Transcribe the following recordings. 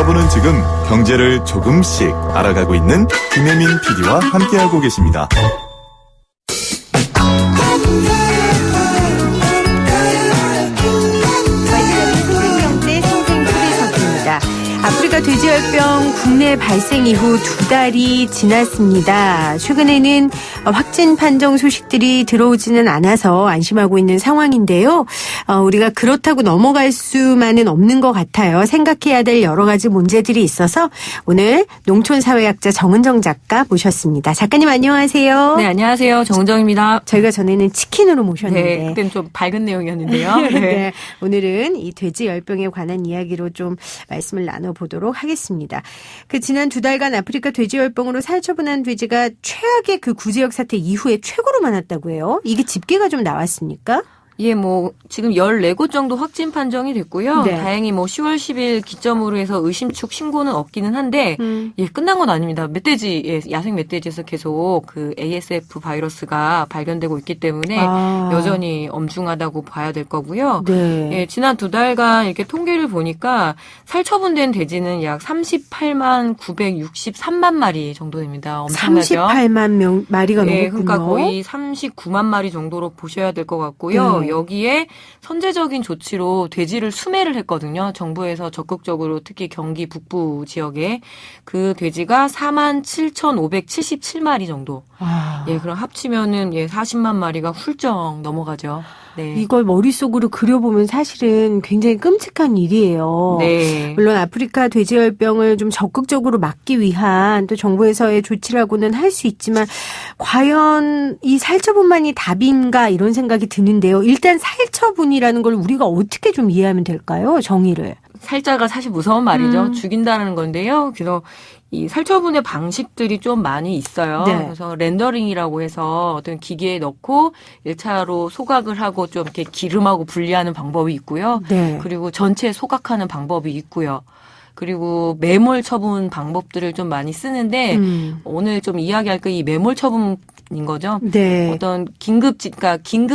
여러분은 지금 경제를 조금씩 알아가고 있는 김혜민 PD와 함께하고 계십니다. 아프리카 돼지열병 국내 발생 이후 2달이 지났습니다. 최근에는 확진 판정 소식들이 들어오지는 않아서 안심하고 있는 상황인데요. 우리가 그렇다고 넘어갈 수만은 없는 것 같아요. 생각해야 될 여러 가지 문제들이 있어서 오늘 농촌사회학자 정은정 작가 모셨습니다. 작가님 안녕하세요. 네, 안녕하세요. 정은정입니다. 저희가 전에는 치킨으로 모셨는데. 네, 그때는 좀 밝은 내용이었는데요. 네. 네. 오늘은 이 돼지열병에 관한 이야기로 좀 말씀을 나눠보도록 하겠습니다. 지난 2달간 아프리카 돼지열병으로 살처분한 돼지가 최악의 그 구제역 사태 이후에 최고로 많았다고 해요. 이게 집계가 좀 나왔습니까? 예, 지금 14곳 정도 확진 판정이 됐고요. 네. 다행히 10월 10일 기점으로 해서 의심축 신고는 없기는 한데, 예, 끝난 건 아닙니다. 야생 멧돼지에서 계속 그 ASF 바이러스가 발견되고 있기 때문에 여전히 엄중하다고 봐야 될 거고요. 네. 예, 지난 2달간 이렇게 통계를 보니까 살처분된 돼지는 약 38만 963만 마리 정도 됩니다. 엄청나죠? 38만 마리가 넘었군요. 네, 그러니까 거의 39만 마리 정도로 보셔야 될 것 같고요. 네. 여기에 선제적인 조치로 돼지를 수매를 했거든요. 정부에서 적극적으로 특히 경기 북부 지역에 그 돼지가 47,577마리 정도. 예, 그럼 합치면은 40만 마리가 훌쩍 넘어가죠. 네. 이걸 머릿속으로 그려보면 사실은 굉장히 끔찍한 일이에요. 네. 물론 아프리카 돼지열병을 좀 적극적으로 막기 위한 또 정부에서의 조치라고는 할 수 있지만 과연 이 살처분만이 답인가 이런 생각이 드는데요. 일단 살처분이라는 걸 우리가 어떻게 좀 이해하면 될까요? 정의를. 살자가 사실 무서운 말이죠. 죽인다는 건데요. 그래서 이 살처분의 방식들이 좀 많이 있어요. 네. 그래서 렌더링이라고 해서 어떤 기계에 넣고 1차로 소각을 하고 좀 이렇게 기름하고 분리하는 방법이 있고요. 네. 그리고 전체 소각하는 방법이 있고요. 그리고 매몰 처분 방법들을 좀 많이 쓰는데 오늘 좀 이야기할 거 이 매몰 처분인 거죠. 네. 어떤 긴급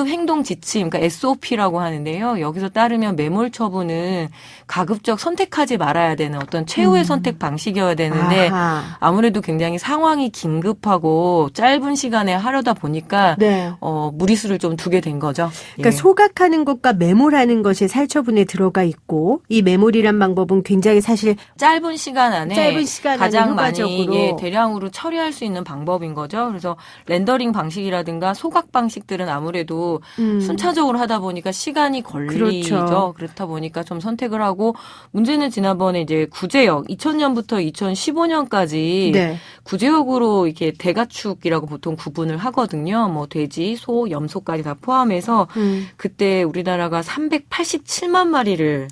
행동 지침, 그러니까 SOP라고 하는데요. 여기서 따르면 매몰 처분은 가급적 선택하지 말아야 되는 어떤 최후의 선택 방식이어야 되는데 아무래도 굉장히 상황이 긴급하고 짧은 시간에 하려다 보니까 네. 무리수를 좀 두게 된 거죠. 그러니까 예. 소각하는 것과 매몰하는 것이 살처분에 들어가 있고 이 매몰이란 방법은 굉장히 사실 짧은 시간 안에 가장 효과적으로. 많이 대량으로 처리할 수 있는 방법인 거죠. 그래서 렌더링 방식이라든가 소각 방식들은 아무래도 순차적으로 하다 보니까 시간이 걸리죠. 그렇죠. 그렇다 보니까 좀 선택을 하고 문제는 지난번에 이제 구제역 2000년부터 2015년까지 네. 구제역으로 이렇게 대가축이라고 보통 구분을 하거든요. 돼지, 소, 염소까지 다 포함해서 그때 우리나라가 387만 마리를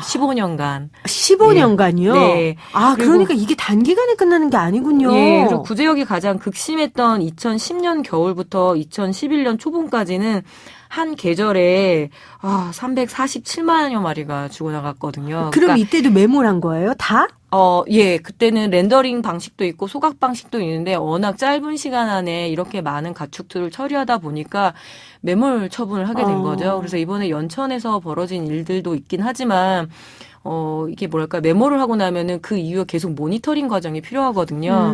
15년간 15년간요? 네. 그러니까 이게 단기간에 끝나는 게 아니군요. 예, 그리고 구제역이 가장 극심했던 2010년 겨울부터 2011년 초봄까지는 한 계절에 347만여 마리가 죽어나갔거든요. 그럼 그러니까 이때도 매몰한 거예요? 다? 예, 그때는 렌더링 방식도 있고 소각 방식도 있는데 워낙 짧은 시간 안에 이렇게 많은 가축들을 처리하다 보니까 매몰 처분을 하게 된 거죠. 그래서 이번에 연천에서 벌어진 일들도 있긴 하지만 이게 매몰을 하고 나면은 그 이후에 계속 모니터링 과정이 필요하거든요.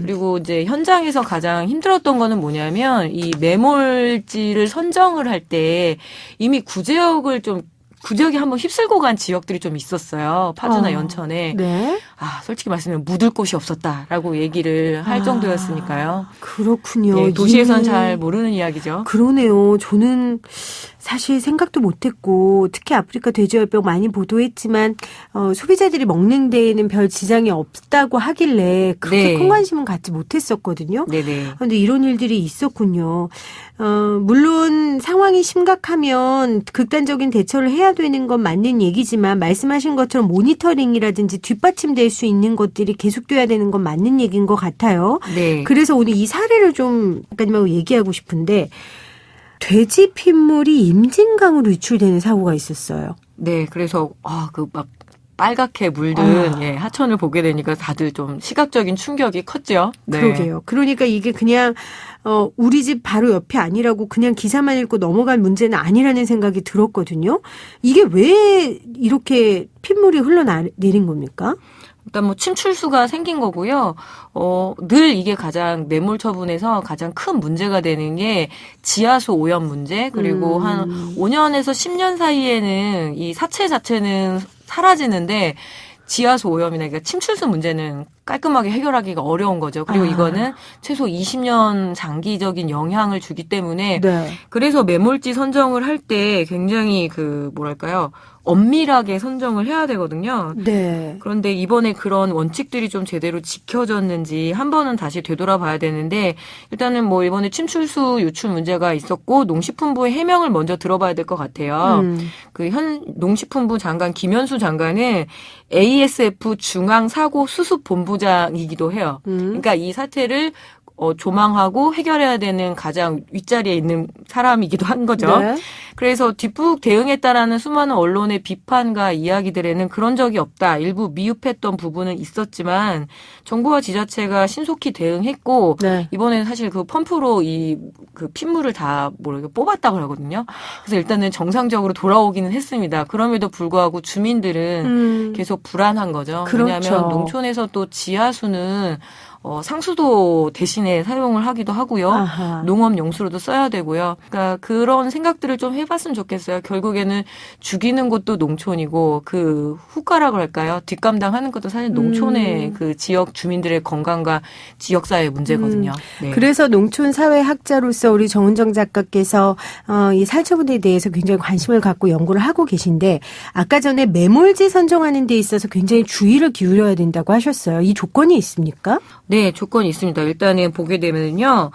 그리고 이제 현장에서 가장 힘들었던 거는 뭐냐면 이 매몰지를 선정을 할 때 이미 구제역이 한번 휩쓸고 간 지역들이 좀 있었어요. 파주나 연천에. 네. 솔직히 말씀드리면 묻을 곳이 없었다라고 얘기를 할 정도였으니까요. 그렇군요. 예, 도시에선 잘 모르는 이야기죠. 그러네요. 저는 사실 생각도 못했고 특히 아프리카 돼지열병 많이 보도했지만 소비자들이 먹는 데에는 별 지장이 없다고 하길래 그렇게 네. 큰 관심은 갖지 못했었거든요. 네네. 그런데 이런 일들이 있었군요. 물론 상황이 심각하면 극단적인 대처를 해야 되는 건 맞는 얘기지만 말씀하신 것처럼 모니터링이라든지 뒷받침될 수 있는 것들이 계속돼야 되는 건 맞는 얘기인 것 같아요. 네. 그래서 오늘 이 사례를 좀 작가님하고 얘기하고 싶은데 돼지 핏물이 임진강으로 유출되는 사고가 있었어요. 네, 그래서 빨갛게 물든 하천을 보게 되니까 다들 좀 시각적인 충격이 컸죠. 네. 그러게요. 그러니까 이게 그냥 우리 집 바로 옆이 아니라고 그냥 기사만 읽고 넘어갈 문제는 아니라는 생각이 들었거든요. 이게 왜 이렇게 핏물이 흘러내린 겁니까? 일단 뭐 침출수가 생긴 거고요. 늘 이게 가장 매몰 처분에서 가장 큰 문제가 되는 게 지하수 오염 문제, 그리고 한 5년에서 10년 사이에는 이 사체 자체는 사라지는데 지하수 오염이나 그러니까 침출수 문제는 깔끔하게 해결하기가 어려운 거죠. 그리고 이거는 최소 20년 장기적인 영향을 주기 때문에 네. 그래서 매몰지 선정을 할 때 굉장히 뭐랄까요? 엄밀하게 선정을 해야 되거든요. 네. 그런데 이번에 그런 원칙들이 좀 제대로 지켜졌는지 한 번은 다시 되돌아봐야 되는데 일단은 뭐 이번에 침출수 유출 문제가 있었고 농식품부의 해명을 먼저 들어봐야 될 것 같아요. 그 현 농식품부 장관 김현수 장관은 ASF 중앙사고수습본부장이기도 해요. 그러니까 이 사태를 조망하고 해결해야 되는 가장 윗자리에 있는 사람이기도 한 거죠. 네. 그래서 뒷북 대응했다라는 수많은 언론의 비판과 이야기들에는 그런 적이 없다. 일부 미흡했던 부분은 있었지만 정부와 지자체가 신속히 대응했고 네. 이번에는 사실 그 펌프로 그 핏물을 다 뽑았다고 하거든요. 그래서 일단은 정상적으로 돌아오기는 했습니다. 그럼에도 불구하고 주민들은 계속 불안한 거죠. 그렇죠. 왜냐하면 농촌에서 또 지하수는 상수도 대신에 사용을 하기도 하고요. 아하. 농업 용수로도 써야 되고요. 그러니까 그런 생각들을 좀 해봤으면 좋겠어요. 결국에는 죽이는 것도 농촌이고 그 후과라고 할까요? 뒷감당하는 것도 사실 농촌의 그 지역 주민들의 건강과 지역사회의 문제거든요. 네. 그래서 농촌사회학자로서 우리 정은정 작가께서 이 살처분에 대해서 굉장히 관심을 갖고 연구를 하고 계신데 아까 전에 매몰지 선정하는 데 있어서 굉장히 주의를 기울여야 된다고 하셨어요. 이 조건이 있습니까? 네, 조건이 있습니다. 일단은 보게 되면요,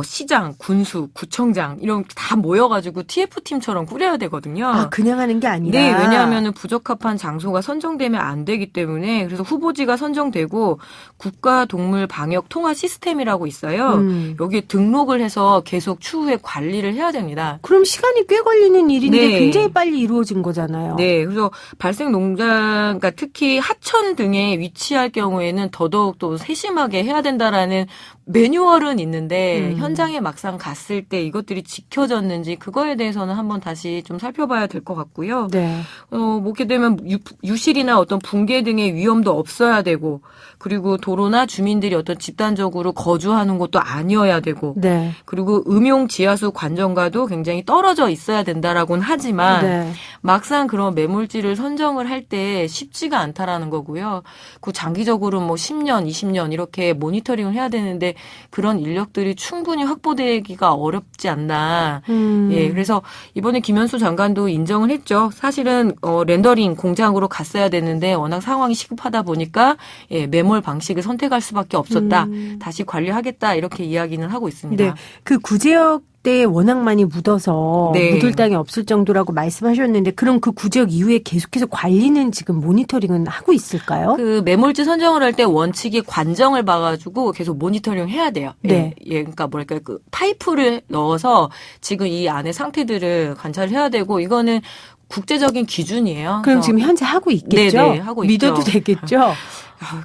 시장, 군수, 구청장 이런 다 모여가지고 TF팀처럼 꾸려야 되거든요. 아, 그냥 하는 게 아니라. 네, 왜냐하면 부적합한 장소가 선정되면 안 되기 때문에 그래서 후보지가 선정되고 국가동물방역 통화 시스템이라고 있어요. 여기에 등록을 해서 계속 추후에 관리를 해야 됩니다. 그럼 시간이 꽤 걸리는 일인데 네. 굉장히 빨리 이루어진 거잖아요. 네, 그래서 발생 농장, 그러니까 특히 하천 등에 위치할 경우에는 더더욱 또 세심하게 해야 된다라는 매뉴얼은 있는데 현장에 막상 갔을 때 이것들이 지켜졌는지 그거에 대해서는 한번 다시 좀 살펴봐야 될 것 같고요. 네. 먹게 되면 유실이나 어떤 붕괴 등의 위험도 없어야 되고 그리고 도로나 주민들이 어떤 집단적으로 거주하는 곳도 아니어야 되고 네. 그리고 음용 지하수 관정과도 굉장히 떨어져 있어야 된다라고는 하지만 네. 막상 그런 매몰지를 선정을 할 때 쉽지가 않다라는 거고요. 그 장기적으로 뭐 10년, 20년 이렇게 모니터링을 해야 되는데 그런 인력들이 충분히 확보되기가 어렵지 않나. 예, 그래서 이번에 김현수 장관도 인정을 했죠. 사실은 렌더링 공장으로 갔어야 되는데 워낙 상황이 시급하다 보니까 예, 매몰 방식을 선택할 수밖에 없었다. 다시 관리하겠다 이렇게 이야기는 하고 있습니다. 네. 그 구제역 때 워낙 많이 묻어서 네. 묻을 땅이 없을 정도라고 말씀하셨는데 그럼 그 구제역 이후에 계속해서 관리는 지금 모니터링은 하고 있을까요? 그 매몰지 선정을 할 때 원칙이 관정을 봐가지고 계속 모니터링 해야 돼요. 네. 예, 그러니까 뭐랄까 그 파이프를 넣어서 지금 이 안의 상태들을 관찰해야 되고 이거는 국제적인 기준이에요. 그럼 그래서 지금 현재 하고 있겠죠? 네, 하고 있죠. 믿어도 되겠죠?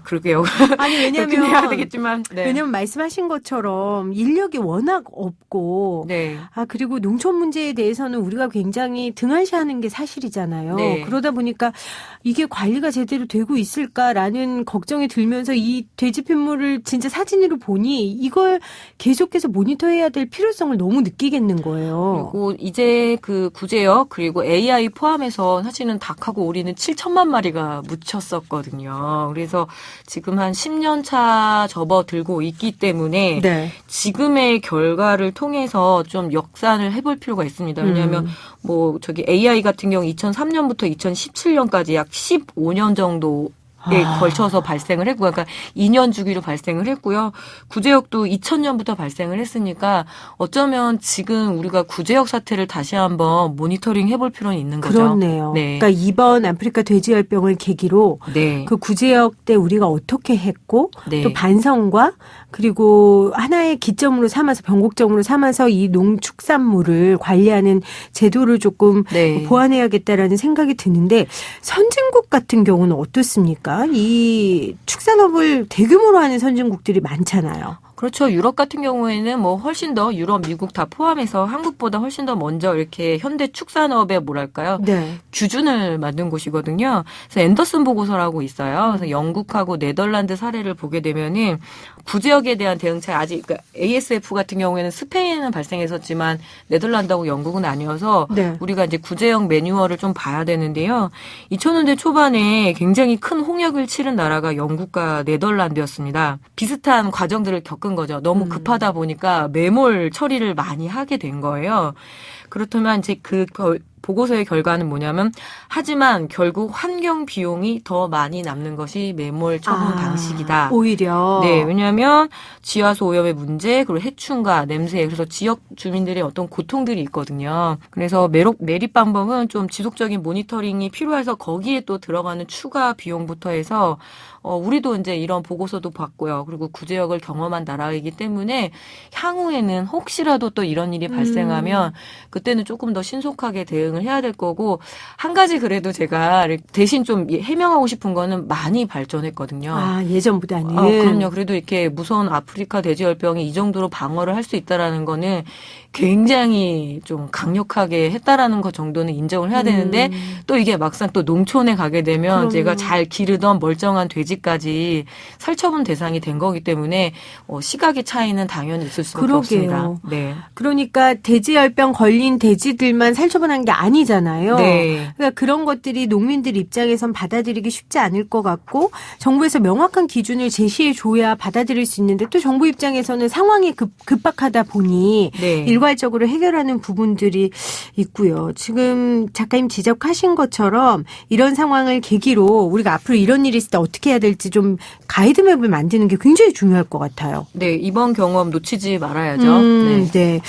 그러게요. 아니 그렇긴 해야 되겠지만. 네. 왜냐면 말씀하신 것처럼 인력이 워낙 없고 네. 그리고 농촌 문제에 대해서는 우리가 굉장히 등한시하는 게 사실이잖아요. 네. 그러다 보니까 이게 관리가 제대로 되고 있을까라는 걱정이 들면서 이 돼지 핏물을 진짜 사진으로 보니 이걸 계속해서 모니터해야 될 필요성을 너무 느끼겠는 거예요. 그리고 이제 그 구제역 그리고 AI 포함해서 사실은 닭하고 오리는 7천만 마리가 묻혔었거든요. 그래서 지금 한 10년 차 접어들고 있기 때문에 네. 지금의 결과를 통해서 좀 역산을 해볼 필요가 있습니다. 왜냐하면 AI 같은 경우 2003년부터 2017년까지 약 15년 정도 걸쳐서 발생을 했고요. 그러니까 2년 주기로 발생을 했고요. 구제역도 2000년부터 발생을 했으니까 어쩌면 지금 우리가 구제역 사태를 다시 한번 모니터링 해볼 필요는 있는 거죠. 그렇네요. 네. 그러니까 이번 아프리카 돼지열병을 계기로 네. 그 구제역 때 우리가 어떻게 했고 네. 또 반성과 그리고 하나의 기점으로 삼아서 변곡점으로 삼아서 이 농축산물을 관리하는 제도를 조금 네. 보완해야겠다라는 생각이 드는데 선진국 같은 경우는 어떻습니까? 이 축산업을 대규모로 하는 선진국들이 많잖아요. 그렇죠. 유럽 같은 경우에는 뭐 훨씬 더 유럽, 미국 다 포함해서 한국보다 훨씬 더 먼저 이렇게 현대 축산업의 뭐랄까요? 네. 규준을 만든 곳이거든요. 그래서 앤더슨 보고서라고 있어요. 그래서 영국하고 네덜란드 사례를 보게 되면은 구제역에 대한 대응책 아직 그러니까 ASF 같은 경우에는 스페인은 발생했었지만 네덜란드하고 영국은 아니어서 네. 우리가 이제 구제역 매뉴얼을 좀 봐야 되는데요. 2000년대 초반에 굉장히 큰 홍역을 치른 나라가 영국과 네덜란드였습니다. 비슷한 과정들을 겪은 거죠. 너무 급하다 보니까 매몰 처리를 많이 하게 된 거예요. 그렇다면 이제 그 보고서의 결과는 뭐냐면 하지만 결국 환경 비용이 더 많이 남는 것이 매몰 처분 방식이다. 오히려. 네, 왜냐하면 지하수 오염의 문제 그리고 해충과 냄새 그래서 지역 주민들의 어떤 고통들이 있거든요. 그래서 매립 방법은 좀 지속적인 모니터링이 필요해서 거기에 또 들어가는 추가 비용부터 해서 우리도 이제 이런 보고서도 봤고요. 그리고 구제역을 경험한 나라이기 때문에 향후에는 혹시라도 또 이런 일이 발생하면 그때는 조금 더 신속하게 대응을 해야 될 거고 한 가지 그래도 제가 대신 좀 해명하고 싶은 거는 많이 발전했거든요. 아, 예전보다는. 그럼요. 그래도 이렇게 무서운 아프리카 돼지열병이 이 정도로 방어를 할 수 있다라는 거는 굉장히 좀 강력하게 했다라는 것 정도는 인정을 해야 되는데 또 이게 막상 또 농촌에 가게 되면 그럼요. 제가 잘 기르던 멀쩡한 돼지까지 살처분 대상이 된 거기 때문에 시각의 차이는 당연히 있을 수밖에 없습니다. 네. 그러니까 돼지열병 걸린 돼지들만 살처분한 게 아니잖아요. 네. 그러니까 그런 것들이 농민들 입장에선 받아들이기 쉽지 않을 것 같고 정부에서 명확한 기준을 제시해 줘야 받아들일 수 있는데 또 정부 입장에서는 상황이 급박하다 보니 네. 일괄적으로 해결하는 부분들이 있고요. 지금 작가님 지적하신 것처럼 이런 상황을 계기로 우리가 앞으로 이런 일이 있을 때 어떻게 해야 될지 좀 가이드맵을 만드는 게 굉장히 중요할 것 같아요. 네, 이번 경험 놓치지 말아야죠. 네. 네.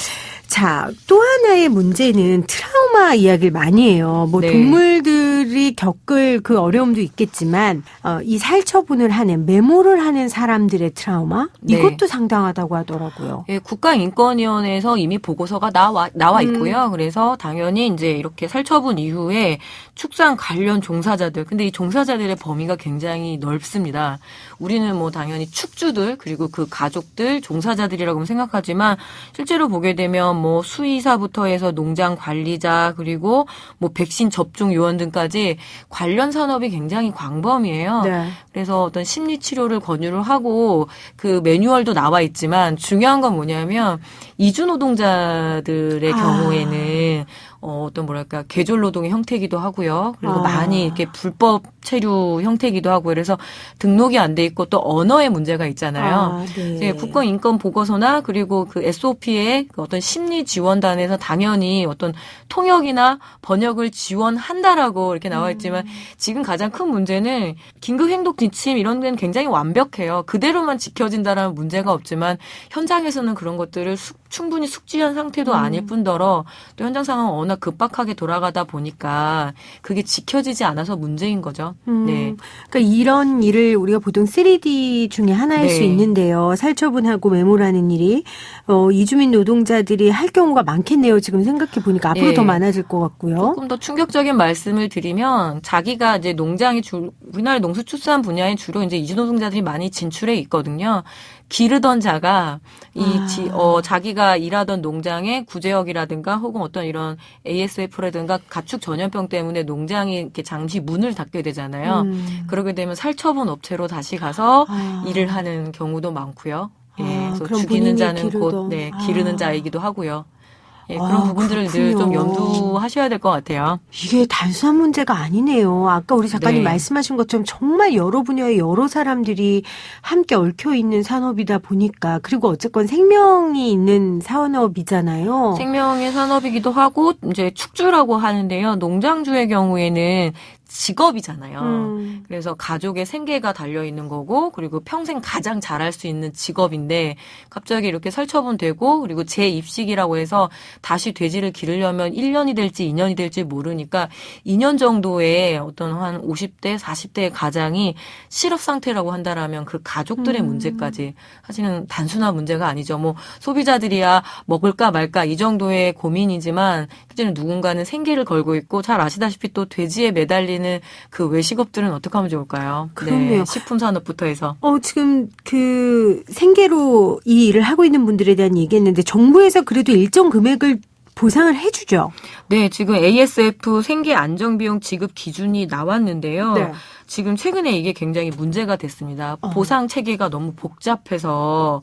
자, 또 하나의 문제는 트라우마 이야기를 많이 해요. 뭐 네. 동물들이 겪을 그 어려움도 있겠지만 이 살처분을 하는 매몰을 하는 사람들의 트라우마 네. 이것도 상당하다고 하더라고요. 예, 국가인권위원회에서 이미 보고서가 나와 있고요. 그래서 당연히 이제 이렇게 살처분 이후에 축산 관련 종사자들, 근데 이 종사자들의 범위가 굉장히 넓습니다. 우리는 뭐 당연히 축주들 그리고 그 가족들, 종사자들이라고 생각하지만 실제로 보게 되면 뭐 수의사부터 해서 농장 관리자 그리고 뭐 백신 접종 요원 등까지 관련 산업이 굉장히 광범위해요. 네. 그래서 어떤 심리 치료를 권유를 하고 그 매뉴얼도 나와 있지만 중요한 건 뭐냐면 이주 노동자들의 경우에는 어떤 뭐랄까 계절 노동의 형태이기도 하고요. 그리고 많이 이렇게 불법 체류 형태이기도 하고 그래서 등록이 안 돼 있고 또 언어의 문제가 있잖아요. 네. 국가인권 보고서나 그리고 그 SOP의 어떤 심리 지원단에서 당연히 어떤 통역이나 번역을 지원한다라고 이렇게 나와 있지만 지금 가장 큰 문제는 긴급 행동 지침 이런 데는 굉장히 완벽해요. 그대로만 지켜진다라는 문제가 없지만 현장에서는 그런 것들을 충분히 숙지한 상태도 아닐 뿐더러 또 현장 상황은 워낙 급박하게 돌아가다 보니까 그게 지켜지지 않아서 문제인 거죠. 네. 그러니까 이런 일을 우리가 보통 3D 중에 하나일 네. 수 있는데요. 살처분하고 매몰하는 일이 이주민 노동자들이 할 경우가 많겠네요. 지금 생각해 보니까 앞으로 네. 더 많아질 것 같고요. 조금 더 충격적인 말씀을 드리면 자기가 이제 우리나라 농수축산 분야에 주로 이제 이주 노동자들이 많이 진출해 있거든요. 기르던 자가 자기가 일하던 농장의 구제역이라든가 혹은 어떤 이런 ASF라든가 가축 전염병 때문에 농장이 이렇게 잠시 문을 닫게 되잖아요. 그러게 되면 살처분 업체로 다시 가서 일을 하는 경우도 많고요. 예, 그래서 그럼 죽이는 본인이 자는 기르던. 곧 기르는 자이기도 하고요. 예, 그런 부분들을 늘 좀 그렇군요. 염두하셔야 될 것 같아요. 이게 단순한 문제가 아니네요. 아까 우리 작가님 네. 말씀하신 것처럼 정말 여러 분야의 여러 사람들이 함께 얽혀 있는 산업이다 보니까 그리고 어쨌건 생명이 있는 산업이잖아요. 생명의 산업이기도 하고 이제 축주라고 하는데요. 농장주의 경우에는 직업이잖아요. 그래서 가족의 생계가 달려있는 거고 그리고 평생 가장 잘할 수 있는 직업인데 갑자기 이렇게 살처분되고 그리고 재입식이라고 해서 다시 돼지를 기르려면 1년이 될지 2년이 될지 모르니까 2년 정도의 어떤 한 50대, 40대의 가장이 실업 상태라고 한다라면 그 가족들의 문제까지 사실은 단순한 문제가 아니죠. 뭐 소비자들이야 먹을까 말까 이 정도의 고민이지만 실제는 누군가는 생계를 걸고 있고 잘 아시다시피 또 돼지에 매달린 벌어지는 그 외식업들은 어떻게 하면 좋을까요? 그럼요. 네, 식품산업부터 해서. 지금 그 생계로 이 일을 하고 있는 분들에 대한 얘기했는데 정부에서 그래도 일정 금액을 보상을 해주죠. 네, 지금 ASF 생계 안정비용 지급 기준이 나왔는데요. 네. 지금 최근에 이게 굉장히 문제가 됐습니다. 보상 체계가 너무 복잡해서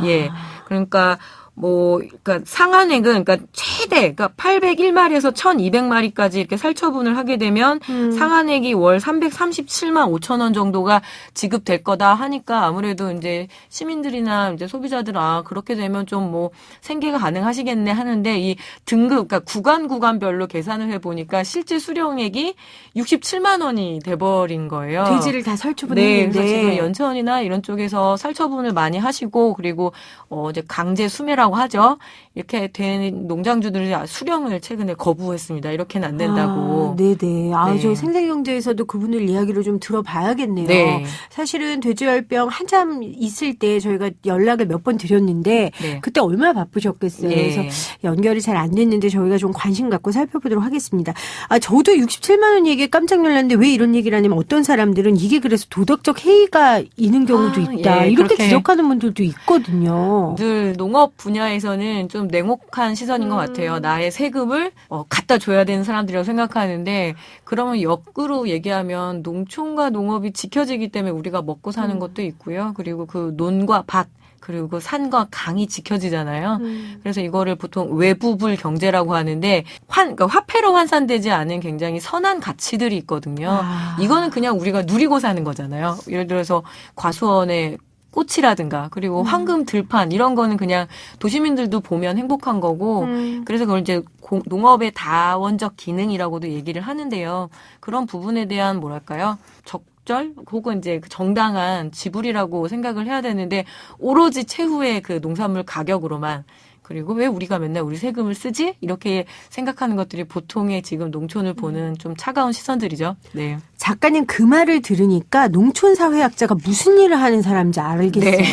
예, 그러니까 그러니까 상한액은, 그러니까 최대, 그러니까 801마리에서 1200마리까지 이렇게 살처분을 하게 되면 상한액이 월 337만 5천 원 정도가 지급될 거다 하니까 아무래도 이제 시민들이나 이제 소비자들, 그렇게 되면 좀 생계가 가능하시겠네 하는데 이 등급, 그러니까 구간별로 계산을 해보니까 실제 수령액이 67만 원이 돼버린 거예요. 돼지를 다 설처분했는데. 네, 그래서 지금 연천이나 이런 쪽에서 살처분을 많이 하시고 그리고 이제 강제 수매라고 하죠. 이렇게 된 농장주들이 수령을 최근에 거부했습니다. 이렇게는 안 된다고. 네네. 네. 저 생생경제에서도 그분을 이야기를 좀 들어봐야겠네요. 네. 사실은 돼지열병 한참 있을 때 저희가 연락을 몇 번 드렸는데 네. 그때 얼마나 바쁘셨겠어요. 예. 그래서 연결이 잘 안 됐는데 저희가 좀 관심 갖고 살펴보도록 하겠습니다. 저도 67만 원 얘기에 깜짝 놀랐는데 왜 이런 얘기를 하냐면 어떤 사람들은 이게 그래서 도덕적 해이가 있는 경우도 있다. 예, 이렇게 그렇게 지적하는 분들도 있거든요. 늘 농업 분야에서는 좀 냉혹한 시선인 것 같아요. 나의 세금을 갖다 줘야 되는 사람들이라고 생각하는데 그러면 역으로 얘기하면 농촌과 농업이 지켜지기 때문에 우리가 먹고 사는 것도 있고요. 그리고 그 논과 밭 그리고 산과 강이 지켜지잖아요. 그래서 이거를 보통 외부불 경제라고 하는데 그러니까 화폐로 환산되지 않은 굉장히 선한 가치들이 있거든요. 이거는 그냥 우리가 누리고 사는 거잖아요. 예를 들어서 과수원의 꽃이라든가 그리고 황금 들판 이런 거는 그냥 도시민들도 보면 행복한 거고 그래서 그걸 이제 농업의 다원적 기능이라고도 얘기를 하는데요. 그런 부분에 대한 뭐랄까요? 적절 혹은 이제 정당한 지불이라고 생각을 해야 되는데 오로지 최후의 그 농산물 가격으로만 그리고 왜 우리가 맨날 우리 세금을 쓰지? 이렇게 생각하는 것들이 보통의 지금 농촌을 보는 좀 차가운 시선들이죠. 네. 작가님 그 말을 들으니까 농촌사회학자가 무슨 일을 하는 사람인지 알겠어요. 네.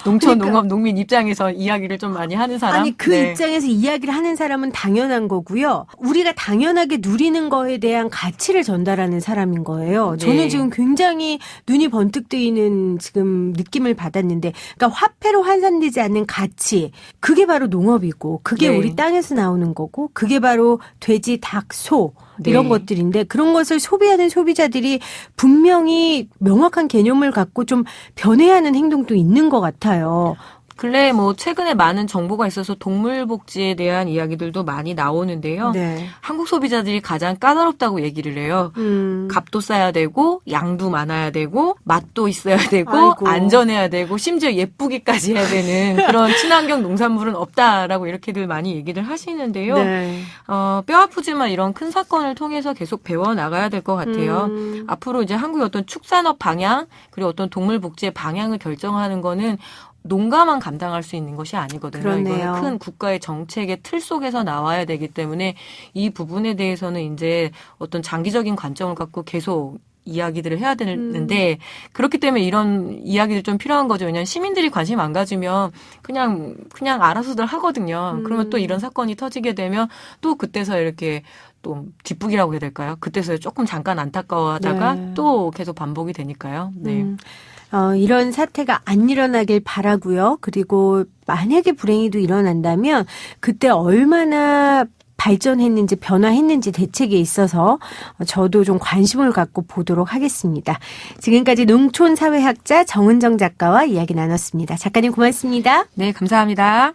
농촌, 그러니까, 농업, 농민 입장에서 이야기를 좀 많이 하는 사람. 아니 그 네. 입장에서 이야기를 하는 사람은 당연한 거고요. 우리가 당연하게 누리는 거에 대한 가치를 전달하는 사람인 거예요. 네. 저는 지금 굉장히 눈이 번뜩 뜨이는 지금 느낌을 받았는데 그러니까 화폐로 환산되지 않는 가치 그게 바로 농업이고 그게 네. 우리 땅에서 나오는 거고 그게 바로 돼지, 닭, 소 이런 네. 것들인데 그런 것을 소비하는 소비자들이 분명히 명확한 개념을 갖고 좀 변해야 하는 행동도 있는 것 같아요. 근래 최근에 많은 정보가 있어서 동물 복지에 대한 이야기들도 많이 나오는데요. 네. 한국 소비자들이 가장 까다롭다고 얘기를 해요. 값도 싸야 되고 양도 많아야 되고 맛도 있어야 되고 아이고. 안전해야 되고 심지어 예쁘기까지 해야 되는 그런 친환경 농산물은 없다라고 이렇게들 많이 얘기를 하시는데요. 네. 뼈 아프지만 이런 큰 사건을 통해서 계속 배워나가야 될 것 같아요. 앞으로 이제 한국의 어떤 축산업 방향 그리고 어떤 동물 복지의 방향을 결정하는 거는 농가만 감당할 수 있는 것이 아니거든요. 그렇네요. 이거는 큰 국가의 정책의 틀 속에서 나와야 되기 때문에 이 부분에 대해서는 이제 어떤 장기적인 관점을 갖고 계속 이야기들을 해야 되는데 그렇기 때문에 이런 이야기들 좀 필요한 거죠. 왜냐하면 시민들이 관심 안 가지면 그냥 알아서들 하거든요. 그러면 또 이런 사건이 터지게 되면 또 그때서 이렇게 또 뒷북이라고 해야 될까요? 그때서 조금 잠깐 안타까워하다가 네. 또 계속 반복이 되니까요. 네. 이런 사태가 안 일어나길 바라고요. 그리고 만약에 불행히도 일어난다면 그때 얼마나 발전했는지 변화했는지 대책에 있어서 저도 좀 관심을 갖고 보도록 하겠습니다. 지금까지 농촌사회학자 정은정 작가와 이야기 나눴습니다. 작가님 고맙습니다. 네, 감사합니다.